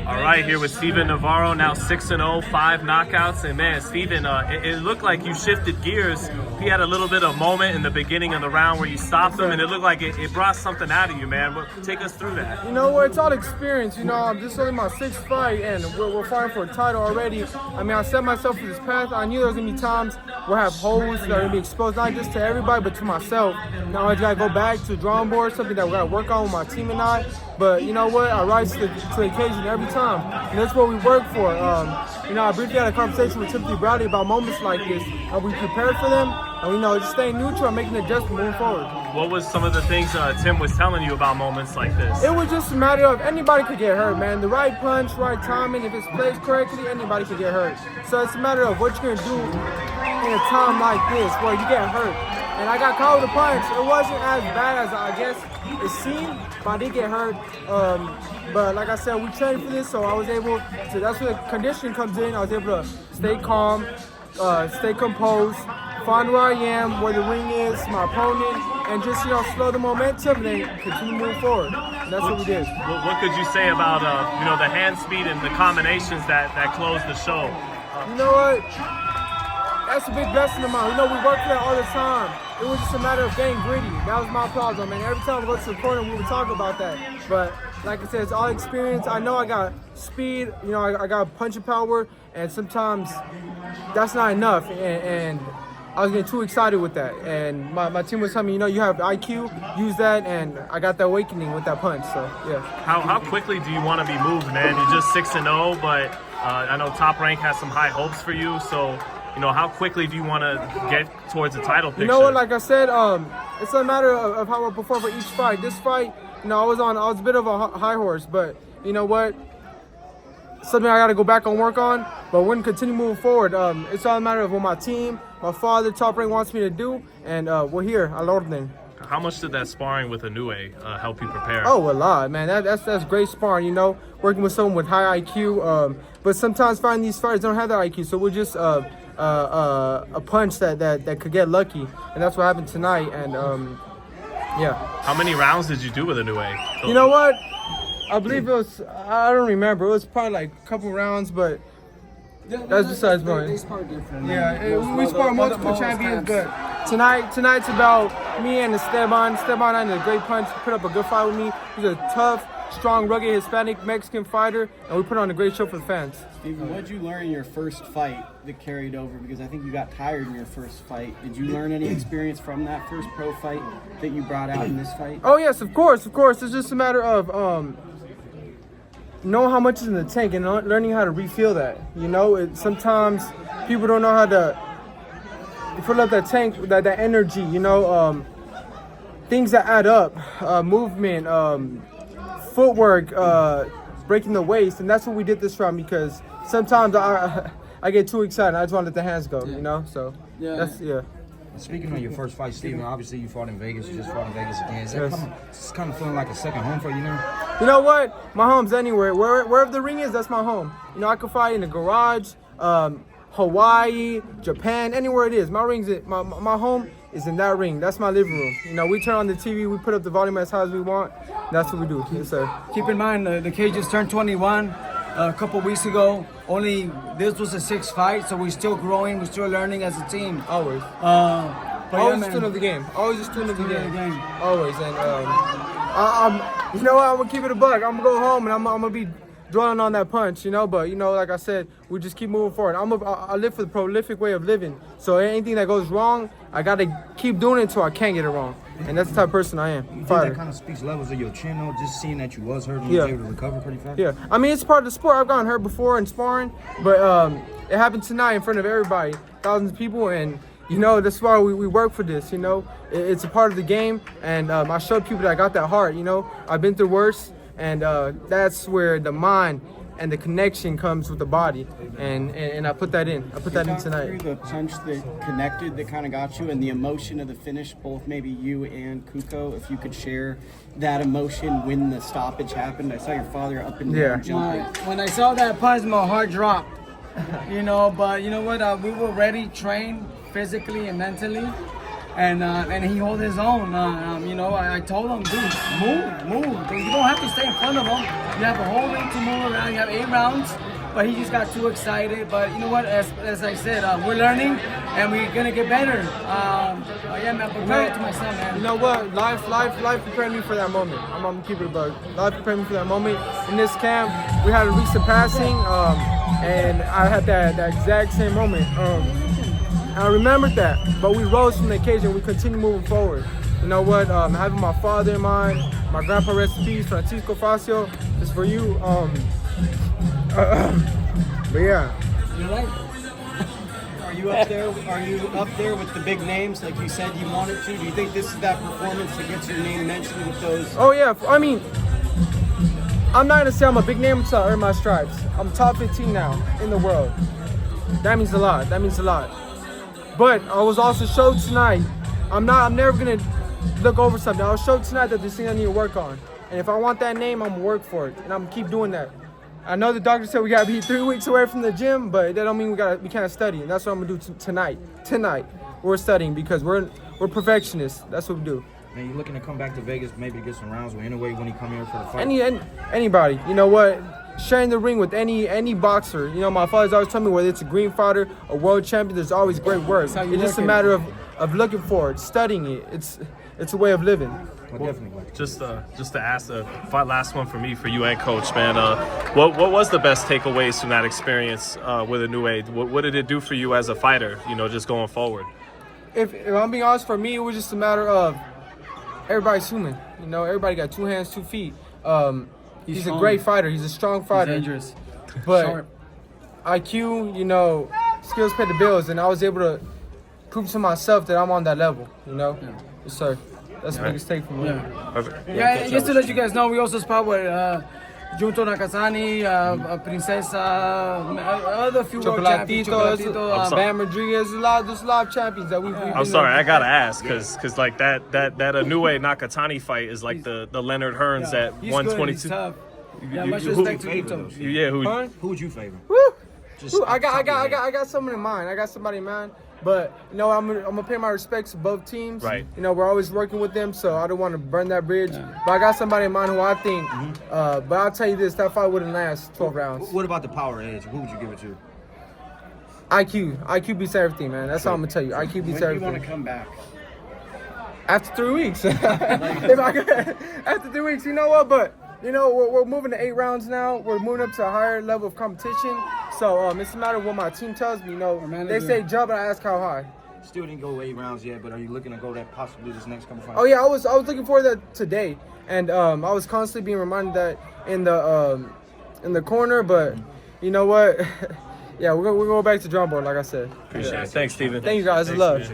All right, here with Steven Navarro, now 6-0, 5 knockouts. And man, Steven, it looked like you shifted gears. He had a little bit of moment in the beginning of the round where you stopped him, and it looked like it brought something out of you, man. Take us through that. You know what? It's all experience. You know, this is only my 6th fight, and we're fighting for a title already. I mean, I set myself for this path. I knew there was going to be times where I have holes that are going to be exposed, not just to everybody, but to myself. Now I just got to go back to the drawing board, something that we got to work on with my team and I. But you know what? I rise to the occasion every time, and that's what we work for. You know, I briefly had a conversation with Timothy Browdy about moments like this. Are we prepared for them? And you know, just staying neutral and making an adjustment moving forward. What was some of the things Tim was telling you about moments like this? It was just a matter of anybody could get hurt, man. The right punch, right timing, if it's placed correctly, anybody could get hurt. So it's a matter of what you're gonna do in a time like this where you get hurt. And I got caught with a punch. It wasn't as bad as I guess it seemed, but I did get hurt. But like I said, we trained for this, so I was able to, that's where the conditioning comes in. I was able to stay calm, stay composed, find where I am, where the ring is, my opponent, and just, you know, slow the momentum and then continue moving forward. And that's what we did. What could you say about, you know, the hand speed and the combinations that closed the show? You know what? That's a big blessing of mine. You know, we work for that all the time. It was just a matter of getting gritty. That was my problem, man. Every time we go to the corner, we would talk about that. But like I said, it's all experience. I know I got speed, you know, I got punching power, and sometimes that's not enough. And I was getting too excited with that. And my team was telling me, you know, you have IQ, use that, and I got that awakening with that punch, so yeah. How quickly do you want to be moved, man? You're just 6-0, but I know Top Rank has some high hopes for you, so you know, how quickly do you want to get towards the title picture? You know what, like I said, it's a matter of how I perform for each fight. This fight, you know, I was a bit of a high horse, but you know what? Something I got to go back and work on, but we're going to continue moving forward. It's all a matter of what my team, my father, Top Rank wants me to do, and we're here, al orden. How much did that sparring with Inoue help you prepare? Oh, a lot, man. That's great sparring, you know, working with someone with high IQ. But sometimes finding these fighters don't have that IQ, so we're just a punch that could get lucky, and that's what happened tonight. And yeah. How many rounds did you do with Inoue? You know what? I believe it was, I don't remember. It was probably like a couple rounds, but that's besides the point. They spar different. Yeah, we spar multiple champions, but tonight's about me and Esteban. Esteban had a great punch, put up a good fight with me. He's a tough, strong, rugged Hispanic Mexican fighter, and we put on a great show for the fans. Steven, what did you learn in your first fight that carried over? Because I think you got tired in your first fight. Did you learn any experience from that first pro fight that you brought out in this fight? Oh yes, of course. It's just a matter of know how much is in the tank and learning how to refill that. You know, sometimes people don't know how to fill up that tank, that energy. You know, things that add up, movement, footwork, breaking the waist, and that's what we did this round because sometimes I get too excited. I just want to let the hands go. You know, so yeah. Speaking of your first fight, Steven, obviously you fought in Vegas. You just fought in Vegas again. Is that kind of feeling like a second home for you now? You know what? My home's anywhere. Wherever the ring is, that's my home. You know, I can fight in the garage, Hawaii, Japan, anywhere it is. My home is in that ring. That's my living room. You know, we turn on the TV, we put up the volume as high as we want. That's what we do. Yes, sir. Keep in mind, the cage just turned 21 a couple weeks ago. This was a 6th fight, so we're still growing, we're still learning as a team. Always. Always a student of the game. Always a student of the game. Always. And you know what? I'm gonna keep it a buck. I'm gonna go home and I'm gonna be dwelling on that punch, you know. But you know, like I said, we just keep moving forward. I live for the prolific way of living. So anything that goes wrong, I gotta keep doing it until I can't get it wrong. And that's the type of person I am. You think that kind of speaks levels of your chin, though, just seeing that you was hurt and you was able to recover pretty fast? Yeah, I mean, it's part of the sport. I've gotten hurt before in sparring, but it happened tonight in front of everybody, thousands of people, and you know, that's why we work for this, you know. It's a part of the game, and I showed people that I got that heart, you know. I've been through worse, and that's where the mind and the connection comes with the body, and I put that in. I put that in tonight. Through the punch that connected, that kind of got you, and the emotion of the finish, both maybe you and Kuko, if you could share that emotion when the stoppage happened. I saw your father up and down jumping. When I saw that punch, my heart dropped. You know, but you know what? We were ready, trained physically and mentally. and he held his own. You know, I told him, dude, move. You don't have to stay in front of him. You have a whole ring to move around. You have 8 rounds. But he just got too excited. But you know what? As I said, we're learning and we're gonna get better. Yeah, man, prepare it to my son, man. You know what? Life prepared me for that moment. I'm gonna keep it a bug. Life prepared me for that moment. In this camp, we had a recent passing, and I had that exact same moment. I remembered that, but we rose from the occasion. We continue moving forward. You know what? Having my father in mind, my grandpa, rest in peace, Francisco Facio, is for you. But yeah. You're right. Are you up there with the big names like you said you wanted to? Do you think this is that performance that gets your name mentioned with those? Oh yeah. I mean, I'm not gonna say I'm a big name until I earn my stripes. I'm top 15 now in the world. That means a lot. But I was also showed tonight. I'm never gonna look over something. I was showed tonight that there's things I need to work on. And if I want that name, I'm gonna work for it, and I'm gonna keep doing that. I know the doctor said we gotta be 3 weeks away from the gym, but that don't mean we can't study, and that's what I'm gonna do tonight. Tonight, we're studying because we're perfectionists. That's what we do. Man, you looking to come back to Vegas maybe to get some rounds with Inoue when he come here for the fight? Anybody, you know what? Sharing the ring with any boxer. You know, my father's always told me whether it's a green fighter, a world champion, there's always great work. It's just a matter of looking for it, studying it. It's a way of living. Well, definitely. Just to ask the last one for me, for you and Coach, man. What was the best takeaways from that experience with Inoue? What did it do for you as a fighter? You know, just going forward. If I'm being honest, for me, it was just a matter of everybody's human. You know, everybody got 2 hands, 2 feet. He's a great fighter. He's a strong fighter. He's dangerous. But Sharp. IQ, you know, skills pay the bills, and I was able to prove to myself that I'm on that level. You know, yes, sir. That's the biggest take from me. Perfect. Yeah, and just to let you guys know, we also spot with Junto Nakatani, Princesa, other few world champions. Chocolatito, Bam Rodriguez. There's a lot of champions that we've I'm sorry, I gotta ask, cause like that Inoue Nakatani fight is like the Leonard Hearns at He's 122. good, he's tough. Yeah, much who- respect to favor Junto. those? Yeah, Who would you favor? Woo! Just I got someone in mind. I got somebody in mind. But you know, I'm gonna pay my respects to both teams. Right. You know, we're always working with them, so I don't want to burn that bridge. But I got somebody in mind who I think. But I'll tell you this: that fight wouldn't last 12 rounds. What about the power edge? Who would you give it to? IQ beats everything, man. That's all I'm gonna tell you. IQ beats When do you everything. want to come back? After 3 weeks. After 3 weeks, you know what? But you know, we're moving to 8 rounds now. We're moving up to a higher level of competition. So it's a matter of what my team tells me. You know, they say jump, and I ask how high. Still didn't go 8 rounds yet, but are you looking to go that possibly this next couple fights? Oh yeah, I was looking forward to that today, and I was constantly being reminded that in the corner. But you know what? Yeah, we're gonna go back to drum board, like I said. Appreciate it. Thanks, Steven. Thank you guys. Love.